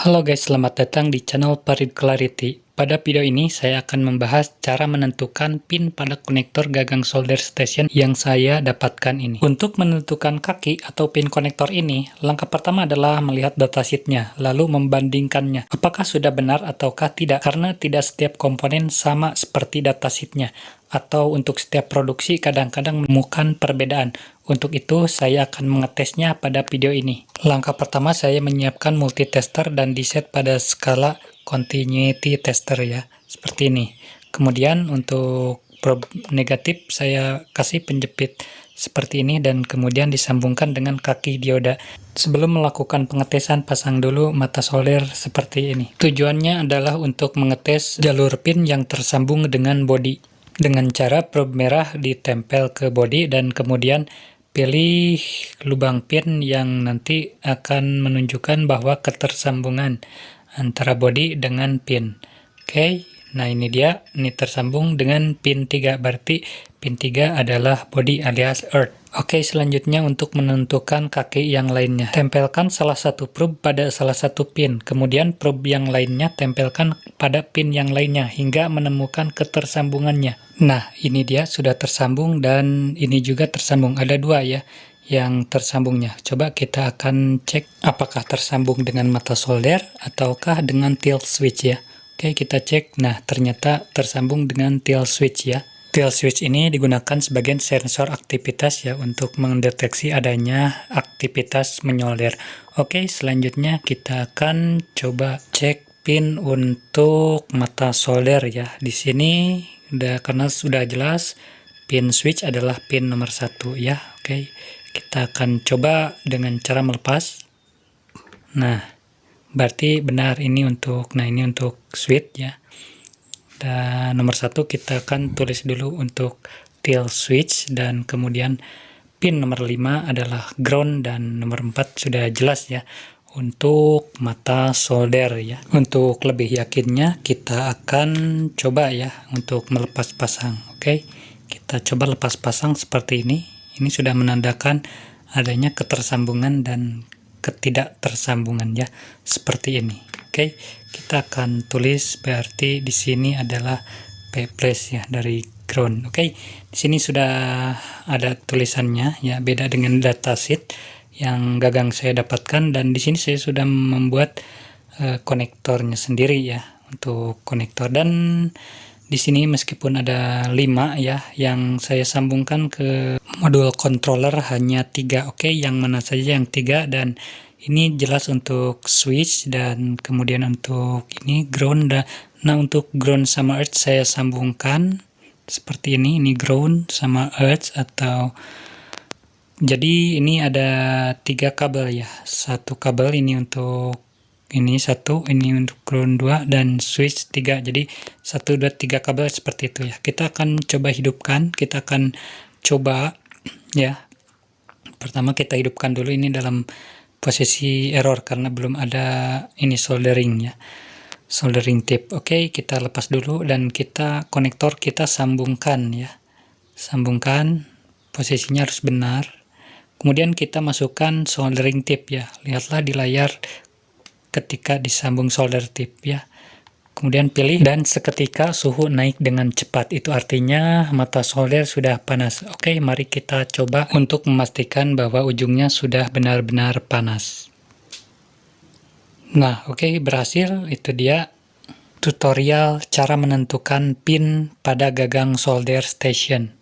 Halo guys, selamat datang di channel Parid Clarity. Pada video ini saya akan membahas cara menentukan pin pada konektor gagang solder station yang saya dapatkan ini. Untuk menentukan kaki atau pin konektor ini, langkah pertama adalah melihat datasheetnya, lalu membandingkannya. Apakah sudah benar ataukah tidak, karena tidak setiap komponen sama seperti datasheetnya. Atau untuk setiap produksi kadang-kadang menemukan perbedaan. Untuk itu saya akan mengetesnya pada video ini. Langkah pertama saya menyiapkan multitester dan diset pada skala continuity tester ya, seperti ini. Kemudian untuk probe negatif saya kasih penjepit seperti ini dan kemudian disambungkan dengan kaki dioda. Sebelum melakukan pengetesan, pasang dulu mata solder seperti ini. Tujuannya adalah untuk mengetes jalur pin yang tersambung dengan bodi. Dengan cara probe merah ditempel ke bodi dan kemudian pilih lubang pin yang nanti akan menunjukkan bahwa ketersambungan antara bodi dengan pin. Oke, nah ini dia, ini tersambung dengan pin 3, berarti pin 3 adalah bodi alias earth. Oke, selanjutnya untuk menentukan kaki yang lainnya. Tempelkan salah satu probe pada salah satu pin, kemudian probe yang lainnya tempelkan pada pin yang lainnya hingga menemukan ketersambungannya. Nah, ini dia sudah tersambung dan ini juga tersambung. Ada dua ya yang tersambungnya. Coba kita akan cek apakah tersambung dengan mata solder ataukah dengan tilt switch ya. Oke, kita cek. Nah, ternyata tersambung dengan tilt switch ya. Tilt switch ini digunakan sebagai sensor aktivitas ya untuk mendeteksi adanya aktivitas menyolder. Oke, selanjutnya kita akan coba cek pin untuk mata solder ya. Di sini udah, karena sudah jelas pin switch adalah pin nomor 1 ya. Oke, kita akan coba dengan cara melepas. Nah, berarti benar ini untuk, nah ini untuk switch ya. Dan nomor 1 kita akan tulis dulu untuk tilt switch dan kemudian pin nomor 5 adalah ground dan nomor 4 sudah jelas ya untuk mata solder ya. Untuk lebih yakinnya kita akan coba ya untuk melepas pasang. Oke, kita coba lepas pasang seperti ini. Ini sudah menandakan adanya ketersambungan dan ketidaktersambungan ya, seperti ini. Oke, kita akan tulis berarti di sini adalah P+ ya dari ground. Oke, di sini sudah ada tulisannya ya, beda dengan datasheet yang gagang saya dapatkan, dan di sini saya sudah membuat konektornya sendiri ya untuk konektor. Dan di sini meskipun ada 5 ya yang saya sambungkan ke modul controller hanya 3. Oke, yang mana saja yang 3, dan ini jelas untuk switch dan kemudian untuk ini ground. Nah, untuk ground sama earth saya sambungkan seperti ini ground sama earth, atau jadi ini ada 3 kabel ya. Satu kabel ini untuk ini 1, ini untuk ground 2, dan switch 3. Jadi 1, 2, 3 kabel seperti itu ya. Kita akan coba hidupkan, kita akan coba ya. Pertama kita hidupkan dulu ini dalam posisi error karena belum ada ini soldering ya, soldering tip. Oke, kita lepas dulu dan kita konektor kita sambungkan ya, sambungkan, posisinya harus benar. Kemudian kita masukkan soldering tip ya, lihatlah di layar ketika disambung solder tip ya. Kemudian pilih dan seketika suhu naik dengan cepat, itu artinya mata solder sudah panas. Oke, mari kita coba untuk memastikan bahwa ujungnya sudah benar-benar panas. Nah, oke, berhasil. Itu dia tutorial cara menentukan pin pada gagang solder station.